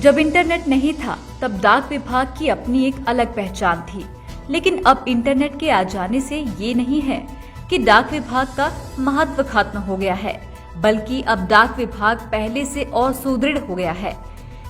जब इंटरनेट नहीं था तब डाक विभाग की अपनी एक अलग पहचान थी, लेकिन अब इंटरनेट के आ जाने से ये नहीं है कि डाक विभाग का महत्व खत्म हो गया है, बल्कि अब डाक विभाग पहले से और सुदृढ़ हो गया है।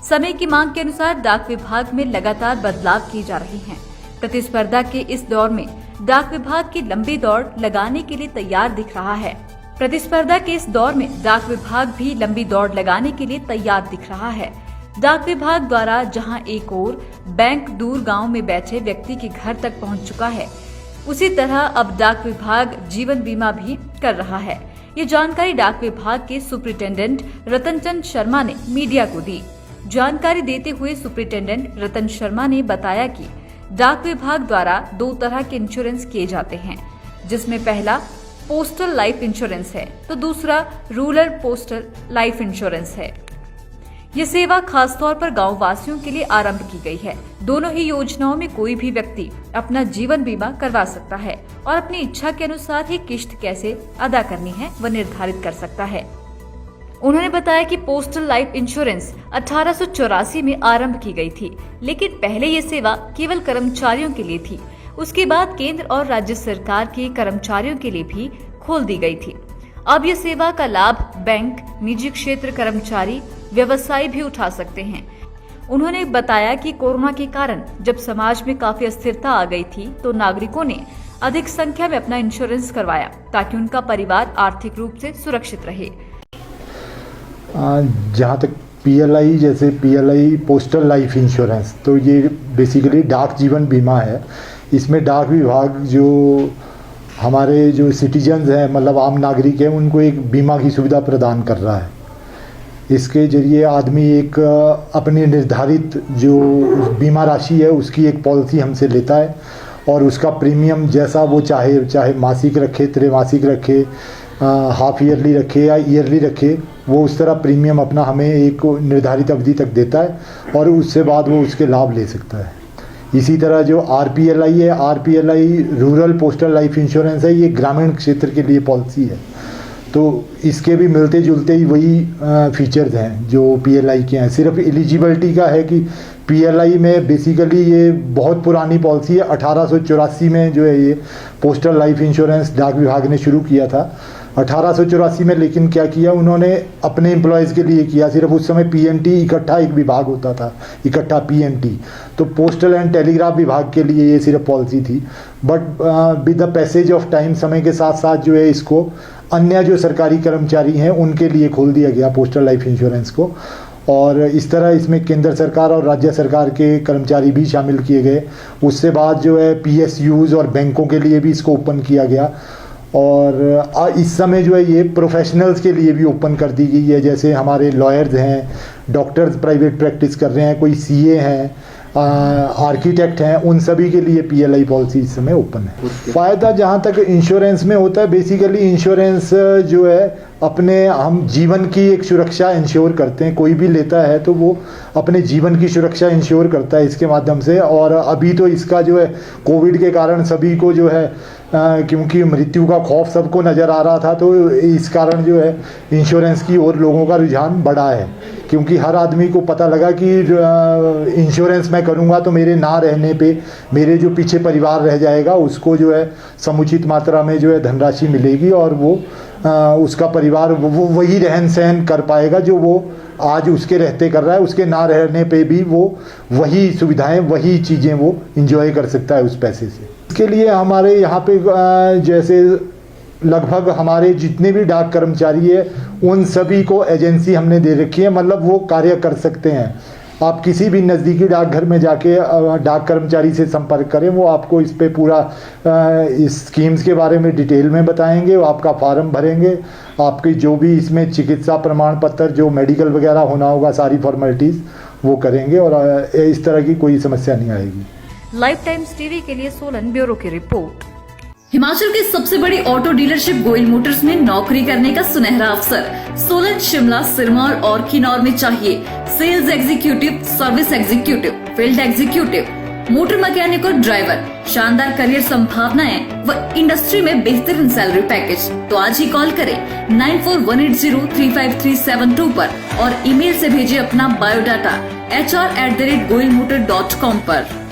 समय की मांग के अनुसार डाक विभाग में लगातार बदलाव किए जा रहे हैं। प्रतिस्पर्धा के इस दौर में डाक विभाग की लंबी दौड़ लगाने के लिए तैयार दिख रहा है। प्रतिस्पर्धा के इस दौर में डाक विभाग भी लंबी दौड़ लगाने के लिए तैयार दिख रहा है। डाक विभाग द्वारा जहां एक ओर बैंक दूर गांव में बैठे व्यक्ति के घर तक पहुंच चुका है, उसी तरह अब डाक विभाग जीवन बीमा भी कर रहा है। ये जानकारी डाक विभाग के सुपरिटेंडेंट रतन चंद शर्मा ने मीडिया को दी। जानकारी देते हुए सुपरिटेंडेंट रतन शर्मा ने बताया कि डाक विभाग द्वारा 2 तरह के इंश्योरेंस किए जाते हैं, जिसमें पहला पोस्टल लाइफ इंश्योरेंस है तो दूसरा रूरल पोस्टल लाइफ इंश्योरेंस है। ये सेवा खासतौर पर गांव वासियों के लिए आरंभ की गई है। दोनों ही योजनाओं में कोई भी व्यक्ति अपना जीवन बीमा करवा सकता है और अपनी इच्छा के अनुसार ही किश्त कैसे अदा करनी है वह निर्धारित कर सकता है। उन्होंने बताया कि पोस्टल लाइफ इंश्योरेंस 1884 में आरंभ की गई थी, लेकिन पहले ये सेवा केवल कर्मचारियों के लिए थी। उसके बाद केंद्र और राज्य सरकार के कर्मचारियों के लिए भी खोल दी गई थी। अब ये सेवा का लाभ बैंक, निजी क्षेत्र कर्मचारी, व्यवसायी भी उठा सकते हैं। उन्होंने बताया कि कोरोना के कारण जब समाज में काफी अस्थिरता आ गई थी तो नागरिकों ने अधिक संख्या में अपना इंश्योरेंस करवाया ताकि उनका परिवार आर्थिक रूप से सुरक्षित रहे। जहाँ तक पीएलआई, जैसे पीएलआई पोस्टल लाइफ इंश्योरेंस, तो ये बेसिकली डाक जीवन बीमा है। इसमें डाक विभाग जो हमारे जो सिटीजन्स हैं, मतलब आम नागरिक हैं, उनको एक बीमा की सुविधा प्रदान कर रहा है। इसके जरिए आदमी एक अपनी निर्धारित जो बीमा राशि है उसकी एक पॉलिसी हमसे लेता है और उसका प्रीमियम जैसा वो चाहे मासिक रखे, त्रैमासिक रखे, हाफ ईयरली रखे या ईयरली रखे, वो उस तरह प्रीमियम अपना हमें एक निर्धारित अवधि तक देता है और उससे बाद वो उसके लाभ ले सकता है। इसी तरह जो आरपीएलआई है, RPLI rural postal life insurance है, ये ग्रामीण क्षेत्र के लिए पॉलिसी है। तो इसके भी मिलते जुलते ही वही फीचर्स हैं जो पीएलआई के हैं। सिर्फ एलिजिबिलिटी का है कि पीएलआई में बेसिकली ये बहुत पुरानी पॉलिसी है। 1884 में जो है ये पोस्टल लाइफ इंश्योरेंस डाक विभाग ने शुरू किया था 1884 में। लेकिन क्या किया उन्होंने, अपने एम्प्लॉयज़ के लिए किया। सिर्फ उस समय पीएनटी इकट्ठा एक विभाग होता था, इकट्ठा पीएनटी, तो पोस्टल एंड टेलीग्राफ विभाग के लिए ये सिर्फ पॉलिसी थी। But with the passage of time, समय के साथ साथ जो है इसको अन्य जो सरकारी कर्मचारी हैं उनके लिए खोल दिया गया पोस्टल लाइफ इंश्योरेंस को। और इस तरह इसमें केंद्र सरकार और राज्य सरकार के कर्मचारी भी शामिल किए गए। उससे बाद जो है पीएसयूज़ और बैंकों के लिए भी इसको ओपन किया गया। और इस समय जो है ये प्रोफेशनल्स के लिए भी ओपन कर दी गई है। जैसे हमारे लॉयर्स हैं, डॉक्टर्स प्राइवेट प्रैक्टिस कर रहे हैं, कोई सीए हैं, आर्किटेक्ट हैं, उन सभी के लिए पीएलआई पॉलिसी इस समय ओपन है। फ़ायदा जहाँ तक इंश्योरेंस में होता है, बेसिकली इंश्योरेंस जो है अपने हम जीवन की एक सुरक्षा इंश्योर करते हैं। कोई भी लेता है तो वो अपने जीवन की सुरक्षा इंश्योर करता है इसके माध्यम से। और अभी तो इसका जो है कोविड के कारण सभी को जो है क्योंकि मृत्यु का खौफ सबको नज़र आ रहा था, तो इस कारण जो है इंश्योरेंस की ओर लोगों का रुझान बढ़ा है। क्योंकि हर आदमी को पता लगा कि इंश्योरेंस मैं करूंगा तो मेरे ना रहने पे मेरे जो पीछे परिवार रह जाएगा उसको जो है समुचित मात्रा में जो है धनराशि मिलेगी और वो उसका परिवार वो वही रहन सहन कर पाएगा जो वो आज उसके रहते कर रहा है। उसके ना रहने पे भी वो वही सुविधाएं, वही चीज़ें वो इंजॉय कर सकता है उस पैसे से। इसके लिए हमारे यहाँ पे जैसे लगभग हमारे जितने भी डाक कर्मचारी है उन सभी को एजेंसी हमने दे रखी है, मतलब वो कार्य कर सकते हैं। आप किसी भी नज़दीकी डाकघर में जाके डाक कर्मचारी से संपर्क करें, वो आपको इस पे पूरा इस स्कीम्स के बारे में डिटेल में बताएंगे। वो आपका फॉर्म भरेंगे, आपकी जो भी इसमें चिकित्सा प्रमाण पत्र, जो मेडिकल वगैरह होना होगा, सारी फॉर्मेलिटीज़ वो करेंगे और इस तरह की कोई समस्या नहीं आएगी। लाइफ टाइम्स टीवी के लिए सोलन ब्यूरो की रिपोर्ट। हिमाचल की सबसे बड़ी ऑटो डीलरशिप गोयल मोटर्स में नौकरी करने का सुनहरा अवसर सोलन, शिमला, सिरमौर और किन्नौर में चाहिए sales executive, service executive, field executive, motor mechanic और ड्राइवर, शानदार करियर संभावनाएं व इंडस्ट्री में बेहतरीन सैलरी पैकेज। तो आज ही कॉल करें 9418035372 पर और ईमेल से भेजिए अपना बायोडाटा hr@goilmotor.com पर।